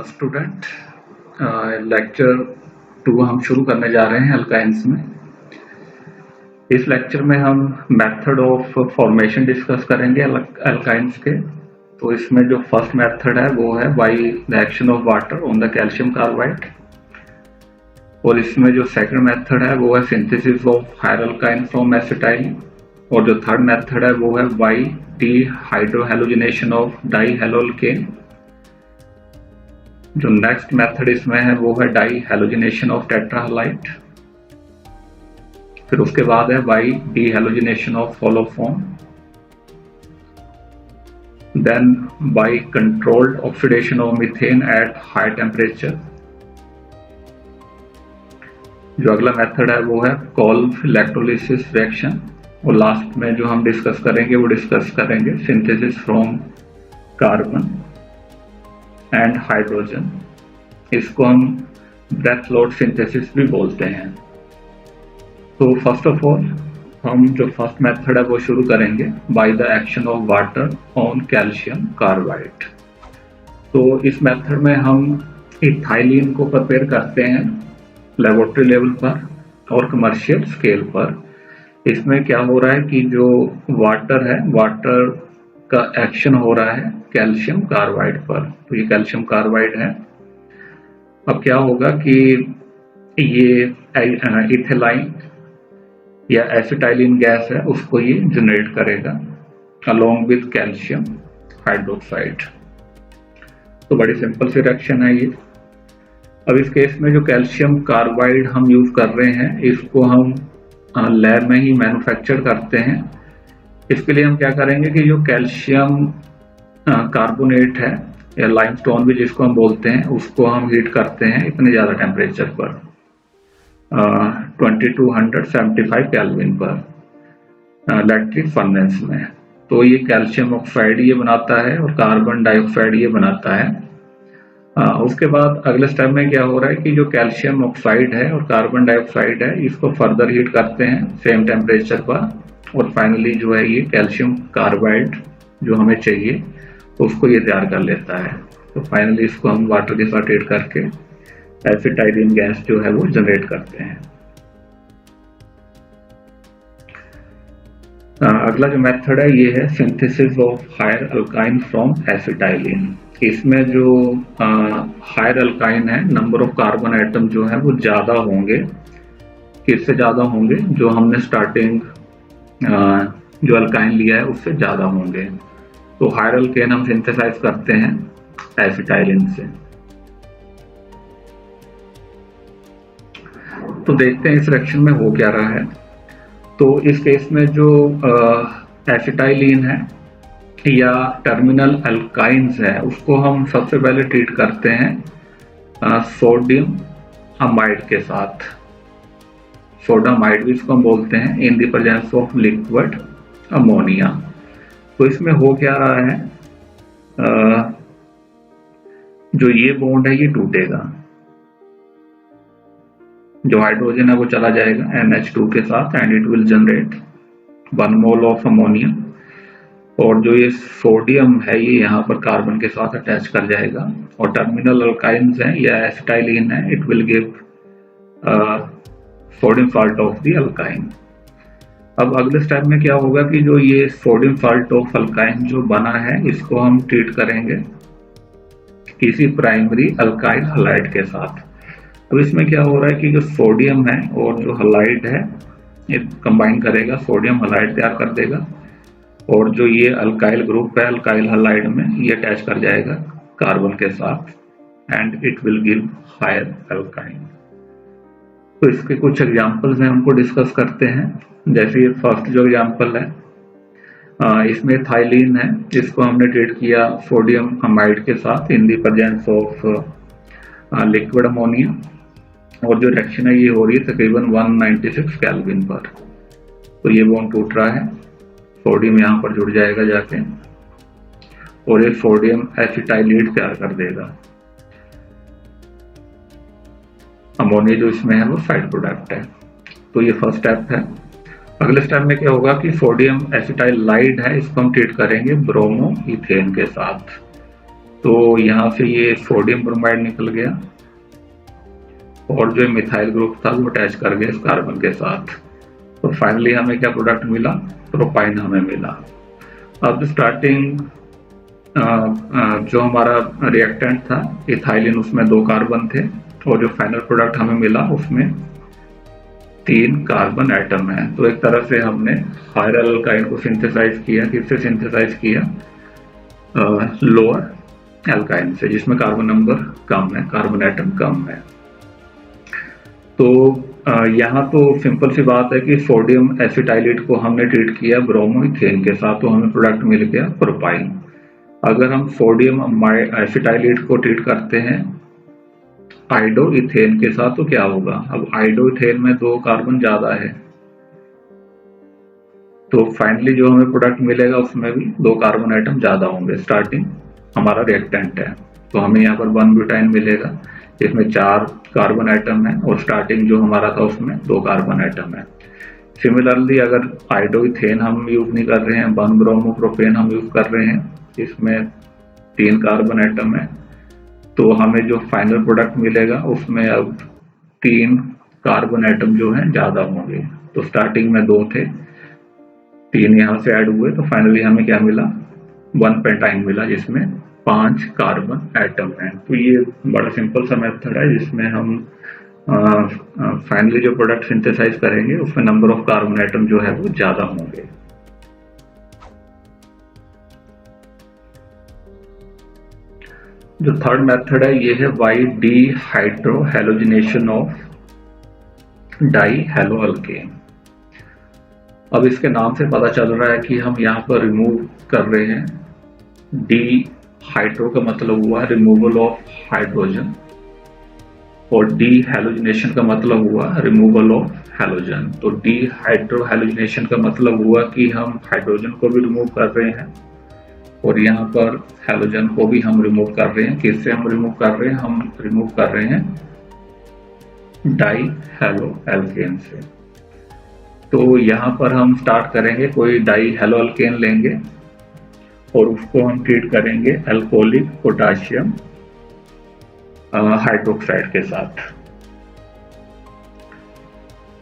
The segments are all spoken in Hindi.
स्टूडेंट लेक्चर 2 हम शुरू करने जा रहे हैं अल्काइंस में। इस लेक्चर में हम मेथड ऑफ फॉर्मेशन डिस्कस करेंगे अल्काइंस के। तो इसमें जो फर्स्ट मेथड है वो है by the action of water on the calcium carbide, और इसमें जो सेकंड मेथड है वो है synthesis of higher alkyne from acetylene, और जो थर्ड मेथड है वो है बाय डिहाइड्रोहैलोजिनेशन ऑफ डाइहैलोअल्केन। जो नेक्स्ट मेथड इसमें है वो है डाइहैलोजिनेशन ऑफ टेट्राहैलाइड। फिर उसके बाद है by dehalogenation of haloform, then by controlled oxidation of methane at high temperature. जो अगला मेथड है वो है कोल्ब इलेक्ट्रोलिसिस रिएक्शन, और लास्ट में जो हम डिस्कस करेंगे वो डिस्कस करेंगे synthesis from carbon and hydrogen. इसको हम ब्रेथ लोड सिंथेसिस भी बोलते हैं। तो फर्स्ट ऑफ ऑल हम जो फर्स्ट मेथड है वो शुरू करेंगे bye the action of water on calcium carbide. तो इस मेथड में हम इथाइलिन को प्रिपेयर करते हैं लेबोरेटरी लेवल पर और कमर्शियल स्केल पर। इसमें क्या हो रहा है कि जो वाटर है, वाटर का एक्शन हो रहा है कैल्शियम कार्बाइड पर। तो ये कैल्शियम कार्बाइड है। अब क्या होगा कि ये इथेलाइन या एसिटाइलिन गैस है उसको ये जनरेट करेगा अलोंग विद कैल्शियम हाइड्रोक्साइड। तो बड़ी सिंपल सी रिएक्शन है ये। अब इस केस में जो कैल्शियम कार्बाइड हम यूज कर रहे हैं इसको हम लैब में ही मैन्युफैक्चर करते हैं। इसके लिए हम क्या करेंगे कि जो कैल्शियम कार्बोनेट है या लाइमस्टोन भी जिसको हम बोलते हैं उसको हम हीट करते हैं इतने ज़्यादा टेम्परेचर पर 2275 केल्विन पर इलेक्ट्रिक फर्नेस में। तो ये कैल्शियम ऑक्साइड ये बनाता है और कार्बन डाइऑक्साइड ये बनाता है। उसके बाद अगले स्टेप में क्या हो रहा है कि जो कैल्शियम ऑक्साइड है और कार्बन डाइऑक्साइड है इसको फर्दर हीट करते हैं सेम टेम्परेचर पर, और फाइनली जो है ये कैल्शियम कार्बाइड जो हमें चाहिए उसको ये तैयार कर लेता है। तो फाइनली इसको हम वाटर के साथ हीट करके एसिटाइलिन गैस जो है वो जनरेट करते हैं। अगला जो मेथड है ये है synthesis of higher alkyne from acetylene. इसमें जो हायर अल्काइन है नंबर ऑफ कार्बन एटम जो है वो ज्यादा होंगे। किससे ज्यादा होंगे? जो हमने स्टार्टिंग जो अल्काइन लिया है उससे ज्यादा होंगे। तो हायर अल्केन हम सिंथेसाइज करते हैं एसिटाइलिन से। तो देखते हैं इस रिएक्शन में हो क्या रहा है। तो इस केस में जो एसिटाइलिन है या टर्मिनल अल्काइंस है उसको हम सबसे पहले ट्रीट करते हैं सोडियम अमाइड के साथ। सोडामाइड भी इसको हम बोलते हैं in the presence of liquid ammonia. तो इसमें हो क्या रहा है, जो ये बॉन्ड है ये टूटेगा, जो हाइड्रोजन है वो चला जाएगा NH2 के साथ and it will generate 1 mole of ammonia, और जो ये सोडियम है ये यहाँ पर कार्बन के साथ अटैच कर जाएगा, और टर्मिनल अल्काइंस है या एसिटाइलिन है it will give sodium salt of the alkyne. अब अगले स्टेप में क्या होगा कि जो ये सोडियम साल्ट ऑफ अल्काइन जो बना है इसको हम ट्रीट करेंगे किसी प्राइमरी अल्काइल हलाइड के साथ। अब इसमें क्या हो रहा है कि जो सोडियम है और जो हलाइड है ये कंबाइन करेगा, सोडियम हलाइड तैयार कर देगा, और जो ये अल्काइल ग्रुप है अल्काइल हलाइड में ये अटैच कर जाएगा कार्बन के साथ and it will give higher alkyne. तो इसके कुछ एग्जांपल्स हैं उनको डिस्कस करते हैं। जैसे ये फर्स्ट जो एग्जांपल है इसमें थाइलिन है जिसको हमने ट्रीट किया सोडियम अमाइड के साथ in the presence of liquid ammonia, और जो रिएक्शन है ये हो रही है तकरीबन 196 केल्विन पर। तो ये बॉन्ड टूट रहा है, सोडियम यहाँ पर जुड़ जाएगा जाके और ये सोडियम एसिटाइलेट तैयार कर देगा। अमोनिया जो इसमें है वो साइड प्रोडक्ट है। तो ये फर्स्ट स्टेप है। अगले स्टेप में क्या होगा कि सोडियम एसिटाइलाइड है इसको हम ट्रीट करेंगे ब्रोमो इथेन के साथ। तो यहाँ से ये सोडियम ब्रोमाइड निकल गया और जो मिथाइल ग्रुप था वो अटैच कर गया इस कार्बन के साथ। तो फाइनली हमें क्या प्रोडक्ट मिला, प्रोपाइन हमें मिला। अब स्टार्टिंग जो हमारा रिएक्टेंट था इथाइलिन, उसमें 2 कार्बन थे और जो फाइनल प्रोडक्ट हमें मिला उसमें 3 कार्बन एटम है। तो एक तरह से हमने हायर अल्काइन को सिंथेसाइज किया। किससे सिंथेसाइज किया? लोअर एल्काइन से, जिसमें कार्बन नंबर कम है, कार्बन एटम कम है। तो यहाँ तो सिंपल सी बात है कि सोडियम एसिटाइलेट को हमने ट्रीट किया ब्रोमोइथेन के साथ, तो हमें प्रोडक्ट मिल गया प्रोपाइन। अगर हम सोडियम एसिटाइलेट को ट्रीट करते हैं आइडोइथेन के साथ तो क्या होगा? अब आइडोइथेन में 2 कार्बन ज्यादा है, तो फाइनली जो हमें प्रोडक्ट मिलेगा उसमें भी 2 कार्बन आइटम ज्यादा होंगे। स्टार्टिंग हमारा रिएक्टेंट है तो हमें यहाँ पर 1 ब्यूटाइन मिलेगा, इसमें 4 कार्बन आइटम है और स्टार्टिंग जो हमारा था उसमें 2 कार्बन आइटम है। सिमिलरली अगर आइडोइथेन हम यूज नहीं कर रहे हैं, 1 ब्रोमोप्रोपेन हम यूज कर रहे हैं, इसमें 3 कार्बन आइटम है, तो हमें जो फाइनल प्रोडक्ट मिलेगा उसमें अब 3 कार्बन आइटम जो है ज्यादा होंगे। तो स्टार्टिंग में 2 थे, 3 यहाँ से ऐड हुए, तो फाइनली हमें क्या मिला? 1 पेंटाइन मिला जिसमें 5 कार्बन एटम है। तो ये बड़ा सिंपल सा मेथड है जिसमें हम फाइनली जो प्रोडक्ट सिंथेसाइज करेंगे उसमें नंबर ऑफ कार्बन एटम जो है वो ज्यादा होंगे। जो थर्ड मेथड है ये है by dehydrohalogenation of dihaloalkane. अब इसके नाम से पता चल रहा है कि हम यहाँ पर रिमूव कर रहे हैं। डी हाइड्रो का मतलब हुआ रिमूवल ऑफ हाइड्रोजन और डी हेलोजिनेशन का मतलब हुआ रिमूवल ऑफ हेलोजन। तो डी हाइड्रो हेलोजिनेशन का मतलब हुआ कि हम हाइड्रोजन को भी रिमूव कर रहे हैं और यहाँ पर हेलोजन को भी हम रिमूव कर रहे हैं। किससे हम रिमूव कर रहे हैं? हम रिमूव कर रहे हैं डाई हेलो एल्केन से। तो यहाँ पर हम स्टार्ट करेंगे, कोई डाई हेलो एल्केन लेंगे और उसको हम ट्रीट करेंगे अल्कोहलिक पोटाशियम हाइड्रोक्साइड के साथ।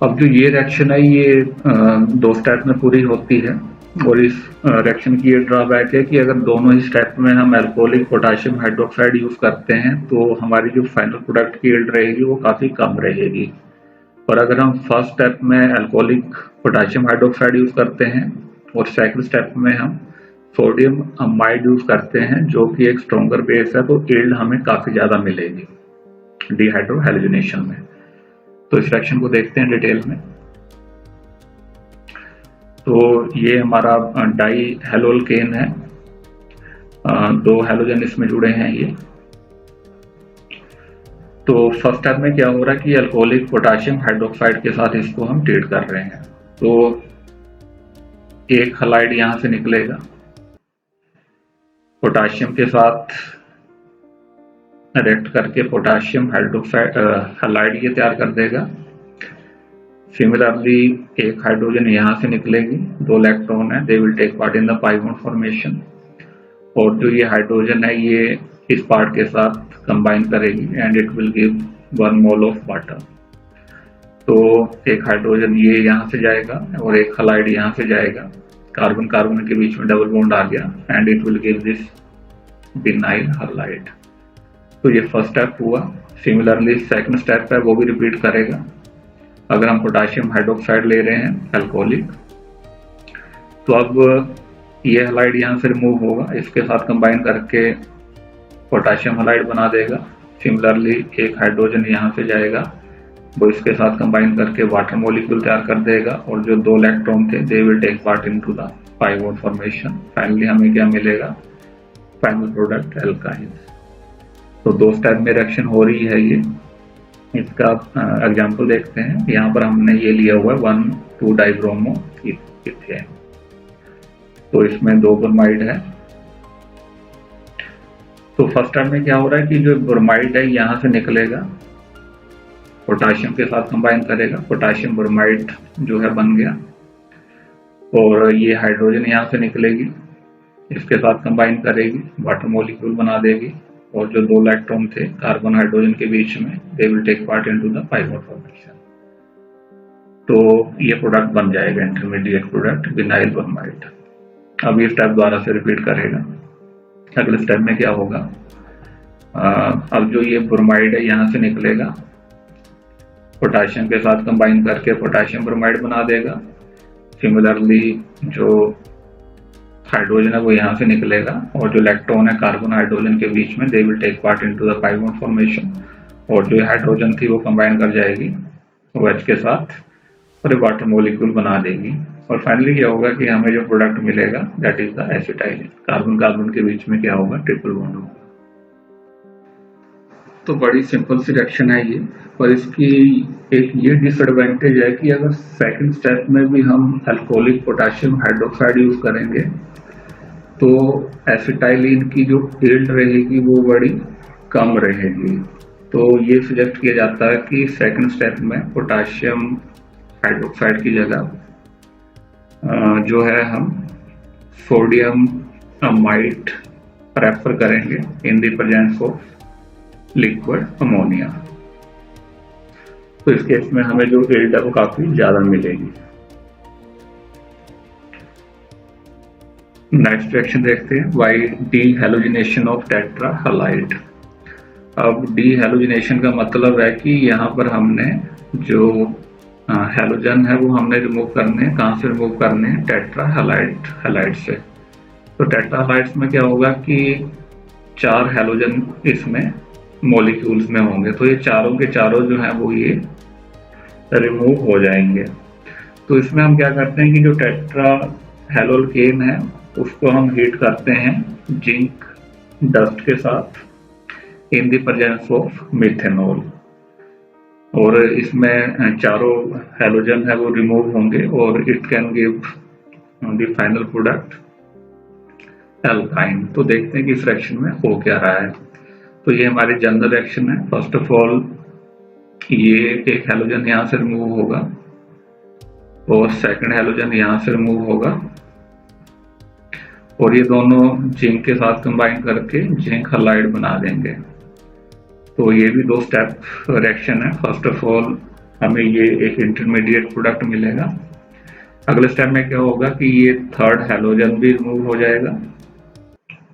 अब जो ये रिएक्शन है ये 2 स्टेप में पूरी होती है और इस रिएक्शन की ये ड्रॉबैक है कि अगर दोनों ही स्टेप में हम अल्कोहलिक पोटाशियम हाइड्रोक्साइड यूज करते हैं तो हमारी जो फाइनल प्रोडक्ट की यील्ड रहेगी वो काफी कम रहेगी। और अगर हम फर्स्ट स्टेप में अल्कोहलिक पोटाशियम हाइड्रोक्साइड यूज करते हैं और सेकंड स्टेप में हम सोडियम अमाइड यूज करते हैं जो कि एक स्ट्रॉन्गर बेस है, तो यील्ड हमें काफी ज्यादा मिलेगी डिहाइड्रो हेलोजिनेशन में। तो इस रिएक्शन को देखते हैं डिटेल में। तो ये हमारा डाई हेलो एल्केन है, 2 हेलोजन इसमें जुड़े हैं ये। तो फर्स्ट स्टेप में क्या हो रहा है कि अल्कोहलिक पोटाशियम हाइड्रोक्साइड के साथ इसको हम ट्रीट कर रहे हैं। तो एक हलाइड यहां से निकलेगा, पोटाशियम के साथ रिएक्ट करके पोटाशियम हाइड्रोक्साइड हलाइड ये तैयार कर देगा। सिमिलरली एक हाइड्रोजन यहाँ से निकलेगी, 2 इलेक्ट्रॉन है, they will take part in the pi bond formation और जो ये हाइड्रोजन है ये इस पार्ट के साथ कंबाइन करेगी and it will give 1 mole of water. तो एक हाइड्रोजन ये यहाँ से जाएगा और एक हलाइड यहाँ से जाएगा, कार्बन कार्बन के बीच में डबल बॉन्ड आ गया and it will give this vinyl halide. तो ये फर्स्ट स्टेप हुआ। सिमिलरली सेकंड स्टेप है वो भी रिपीट करेगा। अगर हम पोटाशियम हाइड्रोक्साइड ले रहे हैं अल्कोहलिक, तो अब ये हलाइड यहाँ से रिमूव होगा, इसके साथ कंबाइन करके पोटाशियम हलाइड बना देगा। सिमिलरली एक हाइड्रोजन यहाँ से जाएगा, वो इसके साथ कंबाइन करके वाटर मॉलिक्यूल तैयार कर देगा और जो 2 इलेक्ट्रॉन थे they will take part into the pi bond formation. Finally हमें क्या मिलेगा? Final product alkynes. तो 2 स्टेप में रिएक्शन हो रही है ये। इसका एग्जांपल देखते हैं। यहाँ पर हमने ये लिया हुआ है 1,2 डाइब्रोमो इथेन। तो इसमें 2 ब्रोमाइड है। तो फर्स्ट स्टेप में क्या हो रहा है कि जो ब्रोमाइड है यहाँ से निकलेगा, पोटाशियम के साथ कंबाइन करेगा, पोटाशियम ब्रोमाइड जो है बन गया और ये हाइड्रोजन यहाँ से निकलेगी इसके साथ कंबाइन करेगी, वाटर मॉलिक्यूल बना देगी, और जो 2 इलेक्ट्रॉन थे कार्बन हाइड्रोजन के बीच में, they will take part into the pi bond formation. तो ये प्रोडक्ट बन जाएगा इंटरमीडिएट प्रोडक्ट विनाइल ब्रोमाइड। अब ये स्टेप दोबारा से रिपीट करेगा। अगले स्टेप में क्या होगा, अब जो ये ब्रोमाइड है यहाँ से निकलेगा, पोटाशियम के साथ कंबाइन करके पोटाशियम ब्रोमाइड बना देगा। सिमिलरली जो हाइड्रोजन है वो यहाँ से निकलेगा, और जो इलेक्ट्रॉन है कार्बन हाइड्रोजन के बीच में, they will take part into the pi bond formation, और जो हाइड्रोजन थी वो कंबाइन कर जाएगी OH के साथ और एक वाटर मॉलिक्यूल बना देगी। और फाइनली क्या होगा कि हमें जो प्रोडक्ट मिलेगा that is the acetylene. Carbon carbon के बीच में क्या होगा, ट्रिपल बॉन्ड होगा। तो बड़ी सिंपल सी रिएक्शन है ये, पर इसकी एक ये डिसएडवांटेज है कि अगर सेकंड स्टेप में भी हम अल्कोहलिक पोटेशियम हाइड्रोक्साइड यूज करेंगे तो एसिटाइलिन की जो यील्ड रहेगी वो बड़ी कम रहेगी। तो ये सजेस्ट किया जाता है कि सेकंड स्टेप में पोटेशियम हाइड्रोक्साइड की जगह जो है हम सोडियम अमाइड प्रेफर करेंगे in the presence of liquid ammonia. तो इस केस में हमें जो यील्ड है वो काफी ज्यादा मिलेगी। नेक्स्ट रिएक्शन देखते हैं, by D halogenation of tetra halide. अब डी हेलोजिनेशन का मतलब है कि यहाँ पर हमने जो हेलोजन है वो हमने रिमूव करने, कहाँ से रिमूव करने, टेट्रा हैलाइड से। तो टेट्रा हैलाइड्स में क्या होगा कि 4 हेलोजन इसमें मॉलिक्यूल्स में होंगे, तो ये चारों के चारों जो है वो ये रिमूव हो जाएंगे। तो इसमें हम क्या करते हैं कि जो टेट्रा हेलोल्केन है उसको हम हीट करते हैं जिंक डस्ट के साथ in the presence of methanol, और इसमें चारों हेलोजन है वो रिमूव होंगे और it can give the final product alkyne. तो देखते हैं कि इस रिएक्शन में हो क्या रहा है। तो ये हमारी जनरल रिएक्शन है। फर्स्ट ऑफ ऑल ये एक हेलोजन यहाँ से रिमूव होगा और सेकंड हेलोजन यहाँ से रिमूव होगा, और ये दोनों जिंक के साथ कंबाइन करके जिंक हैलाइड बना देंगे। तो ये भी 2 स्टेप रिएक्शन है। फर्स्ट ऑफ ऑल हमें ये एक इंटरमीडिएट प्रोडक्ट मिलेगा। अगले स्टेप में क्या होगा कि ये थर्ड हेलोजन भी रिमूव हो जाएगा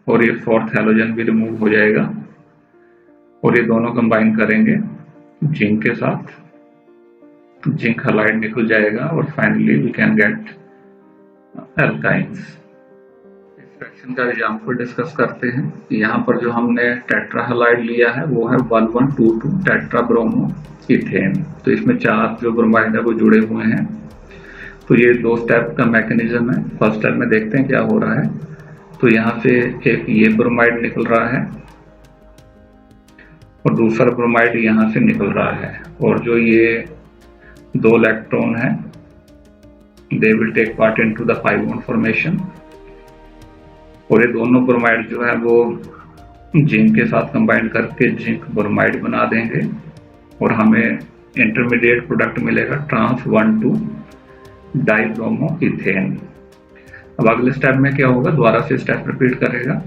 और ये फोर्थ हेलोजन भी रिमूव हो जाएगा, और ये दोनों कंबाइन करेंगे जिंक के साथ, जिंक हैलाइड निकल जाएगा, और finally we can get alkynes. Reaction का एग्जाम्पल डिस्कस करते हैं। यहाँ पर जो हमने टेट्रा हैलाइड लिया है वो है 1122 टेट्रा ब्रोमो इथेन। तो इसमें 4 जो ब्रोमाइड है वो जुड़े हुए हैं। तो ये 2 स्टेप का मैकेनिज्म है। फर्स्ट स्टेप में देखते हैं क्या हो रहा है। तो यहाँ से एक ये ब्रोमाइड निकल रहा है और दूसरा ब्रोमाइड यहाँ से निकल रहा है, और जो ये 2 इलेक्ट्रॉन है they will take part into the 5 bond formation, और ये दोनों ब्रोमाइड जो है वो जिंक के साथ कंबाइन करके जिंक ब्रोमाइड बना देंगे, और हमें इंटरमीडिएट प्रोडक्ट मिलेगा ट्रांस 1,2 डाइब्रोमो इथेन। अब अगले स्टेप में क्या होगा, दोबारा से स्टेप रिपीट करेगा।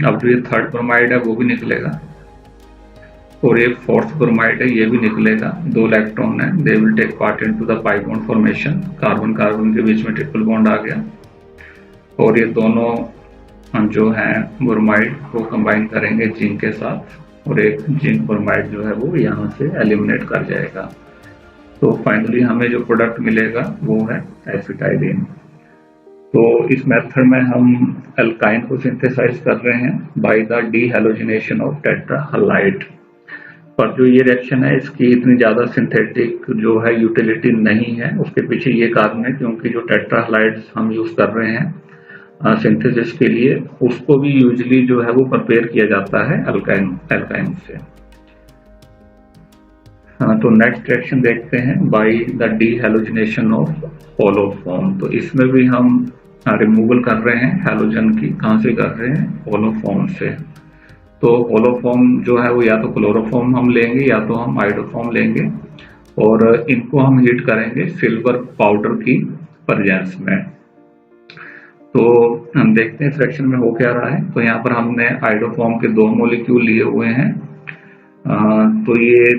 अब जो ये थर्ड ब्रोमाइड है वो भी निकलेगा, और ये फोर्थ ब्रोमाइड है ये भी निकलेगा। 2 इलेक्ट्रॉन है, they will take part into the 5 bond formation. Carbon carbon के बीच में ट्रिपल बॉन्ड आ गया, और ये दोनों जो है ब्रोमाइड को कंबाइन करेंगे जिंक के साथ, और एक जिंक ब्रोमाइड जो है वो यहाँ से एलिमिनेट कर जाएगा। तो फाइनली हमें जो प्रोडक्ट मिलेगा वो है एसिटाइलिन। तो इस मेथड में हम एल्काइन को सिंथेसाइज कर रहे हैं by the dehalogenation of tetra halide. पर जो ये रिएक्शन है इसकी इतनी ज़्यादा सिंथेटिक जो है यूटिलिटी नहीं है। उसके पीछे ये कारण है क्योंकि जो टेट्रा हैलाइड्स हम यूज़ कर रहे हैं सिंथेसिस के लिए, उसको भी यूजली जो है वो प्रिपेयर किया जाता है एल्काइन से। तो नेक्स्ट रिएक्शन देखते हैं बाय द डीहेलोजिनेशन ऑफ होलोफॉर्म। तो इसमें भी हम रिमूवल कर रहे हैं हेलोजन की। कहाँ से कर रहे हैं, होलोफॉर्म से। तो होलोफॉर्म जो है वो या तो क्लोरोफॉर्म हम लेंगे या तो हम आइडोफॉर्म लेंगे, और इनको हम हीट करेंगे सिल्वर पाउडर की प्रेजेंस में। तो हम देखते हैं इस रिएक्शन में हो क्या रहा है। तो यहाँ पर हमने आयोडोफॉर्म के 2 मॉलिक्यूल लिए हुए हैं। तो ये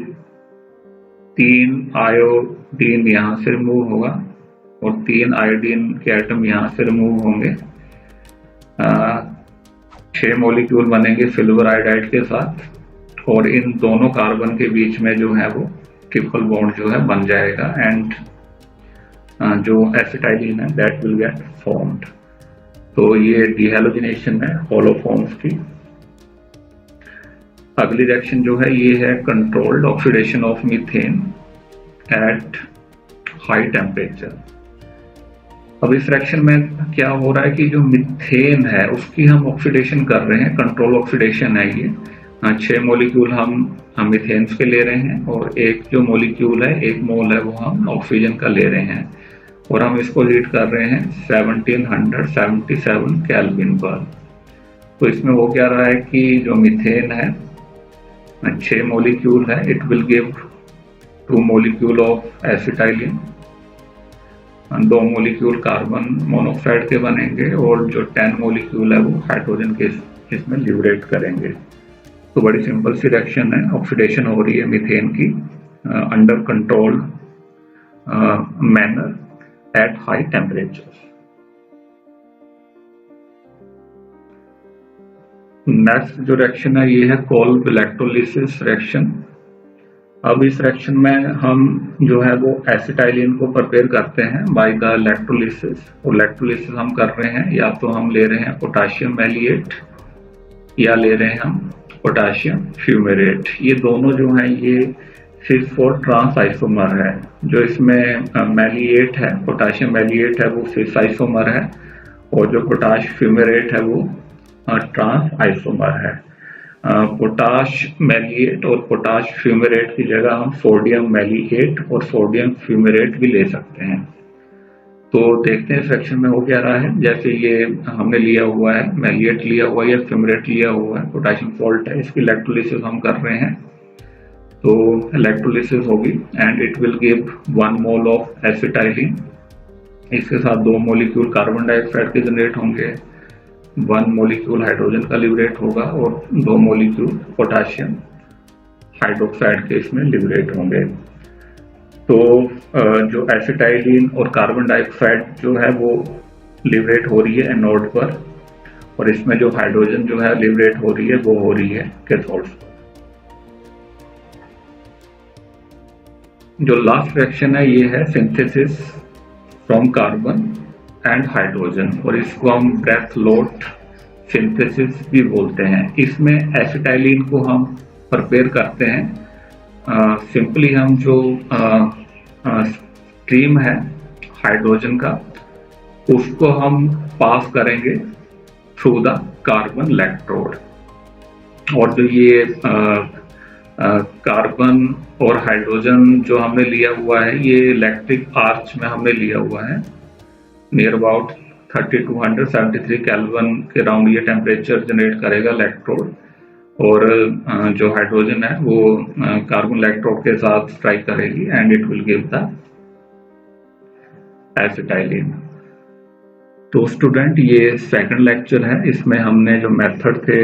3 आयोडीन यहाँ से रिमूव होगा और 3 आयोडीन के एटम यहाँ से रिमूव होंगे। 6 मॉलिक्यूल बनेंगे सिल्वर आयोडाइड के साथ और इन दोनों कार्बन के बीच में जो है वो ट्रिपल बॉन्ड जो है बन जाएगा एंड जो एसिटाइलिन है दैट विल गेट फॉर्म्ड। तो ये डिहेलोजिनेशन है होलोफॉर्म्स की। अगली रिएक्शन जो है ये है controlled oxidation of methane at high temperature. अब इस रिएक्शन में क्या हो रहा है कि जो मीथेन है उसकी हम ऑक्सीडेशन कर रहे हैं, कंट्रोल ऑक्सीडेशन है ये। 6 मॉलिक्यूल हम मीथेन्स के ले रहे हैं और एक जो मॉलिक्यूल है 1 मोल है वो हम ऑक्सीजन का ले रहे हैं और हम इसको हीट कर रहे हैं 1777 केल्विन पर। तो इसमें हो क्या रहा है कि जो मीथेन है 6 मॉलिक्यूल है, it will give 2 molecule of acetylene, 2 molecule carbon monoxide के बनेंगे और जो 10 मॉलिक्यूल है वो हाइड्रोजन के इसमें लिबरेट करेंगे। तो बड़ी सिंपल सी रिएक्शन है, ऑक्सीडेशन हो रही है मीथेन की under control manner eight high temperature. Next जो रिएक्शन है ये है कोल्ब इलेक्ट्रोलिसिस रिएक्शन। अब इस रिएक्शन में हम जो है वो एसिटाइलिन को प्रिपेयर करते हैं बाय द इलेक्ट्रोलिसिस। और इलेक्ट्रोलिसिस हम कर रहे हैं या तो हम ले रहे हैं पोटाशियम मैलिएट या ले रहे हैं हम पोटाशियम फ्यूमेरेट। ये दोनों जो हैं ये सिस4 ट्रांस आइसोमर है। जो इसमें मैलिएट है, पोटाशियम मैलिएट है, वो सिस आइसोमर है और जो पोटाश फ्यूमेरेट है वो ट्रांस आइसोमर है। पोटाश मैलिएट और पोटाश फ्यूमेरेट की जगह हम सोडियम मैलिएट और सोडियम फ्यूमेरेट भी ले सकते हैं। तो देखते हैं सेक्शन में हो क्या रहा है। जैसे ये हमने लिया हुआ है, मैलिएट लिया हुआ है या फ्यूमेरेट लिया हुआ है, पोटाशियम सॉल्ट है, इसकी इलेक्ट्रोलिसिस हम कर रहे हैं। तो इलेक्ट्रोलिसिस होगी and it will give 1 mole of acetylene. इसके साथ 2 मॉलिक्यूल कार्बन डाइऑक्साइड के जनरेट होंगे, 1 मॉलिक्यूल हाइड्रोजन का लिबरेट होगा और 2 मॉलिक्यूल पोटाशियम हाइड्रोक्साइड के इसमें लिबरेट होंगे। तो जो एसिटाइलिन और कार्बन डाइऑक्साइड जो है वो लिबरेट हो रही है एनोड पर और इसमें जो हाइड्रोजन जो है लिबरेट हो रही है वो हो रही है कैथोड्स पर। जो लास्ट रिएक्शन है ये है synthesis from carbon and hydrogen और इसको हम ब्रेथ लोट सिंथेसिस भी बोलते हैं। इसमें एसिटाइलिन को हम प्रिपेयर करते हैं। सिंपली हम जो स्ट्रीम है हाइड्रोजन का उसको हम पास करेंगे थ्रू द कार्बन इलेक्ट्रोड और जो ये कार्बन और हाइड्रोजन जो हमने लिया हुआ है ये इलेक्ट्रिक आर्च में हमने लिया हुआ है। नियर अबाउट 3273 केल्विन के राउंड ये टेम्परेचर जनरेट करेगा इलेक्ट्रोड और जो हाइड्रोजन है वो कार्बन इलेक्ट्रोड के साथ स्ट्राइक करेगी and it will give the acetylene. तो स्टूडेंट ये सेकंड लेक्चर है, इसमें हमने जो मेथड थे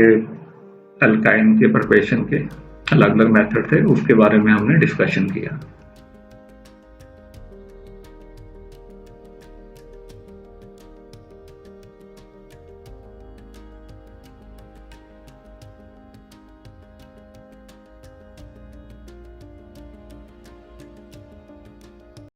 अल्काइन के प्रिपरेशन के अलग अलग मेथड थे उसके बारे में हमने डिस्कशन किया।